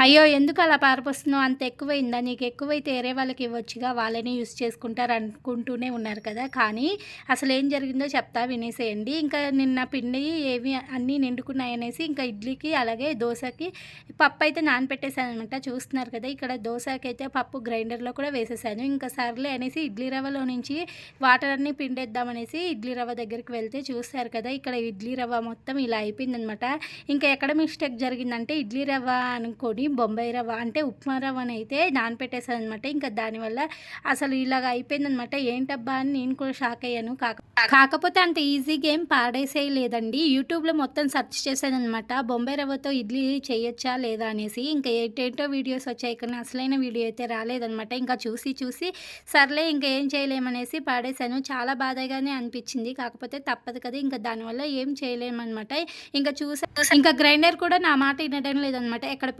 అయ్యో! ఎందుకు అలా పారపోస్తున్నావు? అంత ఎక్కువైందా? నీకు ఎక్కువైతే వేరే వాళ్ళకి ఇవ్వచ్చుగా, వాళ్ళనే యూజ్ చేసుకుంటారు అనుకుంటూనే ఉన్నారు కదా! కానీ అసలేం జరిగిందో చెప్తా వినేసేయండి. ఇంకా నిన్న పిండి ఏవి అన్నీ నిండుకున్నాయనేసి ఇంకా ఇడ్లీకి అలాగే దోసకి పప్పయితే నానపెట్టేసాననమాట. చూస్తున్నారు కదా! ఇక్కడ దోసకైతే పప్పు గ్రైండర్‌లో కూడా వేసేసాను. ఇంకా సర్లే అనేసి ఇడ్లీ రవ్వలో నుంచి వాటర్ అన్నీ పిండేద్దామనేసి ఇడ్లీ రవ్వ దగ్గరికి వెళ్తే చూస్తారు కదా! ఇక్కడ ఇడ్లీ రవ్వ మొత్తం ఇలా అయిపోయిందనమాట. ఇంకా ఎక్కడ మిస్టేక్ జరిగిందంటే ఇడ్లీ రవ్వ అనుకోని బొంబాయి రవ్వ అంటే ఉప్మా రవ్వనైతే నానపెట్టేసాననమాట. ఇంకా దానివల్ల అసలు ఇలాగ అయిపోయిందనమాట. ఏంటబ్బా! అని నేను కూడా షాక్ అయ్యాను. కాకపోతే అంత ఈజీగా ఏం పాడేసేయలేదండి. యూట్యూబ్‌లో మొత్తం సెర్చ్ చేశాననమాట. బొంబాయి రవ్వతో ఇడ్లీ చేయొచ్చా లేదా అనేసి. ఇంకా ఏటేంటో వీడియోస్ వచ్చాయి కానీ అసలైన వీడియో అయితే రాలేదనమాట. ఇంకా చూసి సర్లే ఇంక ఏం చేయలేమనేసి పాడేశాను. చాలా బాధగానే అనిపించింది. కాకపోతే తప్పదు కదా! ఇంకా దానివల్ల ఏం చేయలేమనమాట. ఇంకా చూసా ఇంకా గ్రైండర్ కూడా నా మాట వినడం లేదనమాట. ఎక్కడ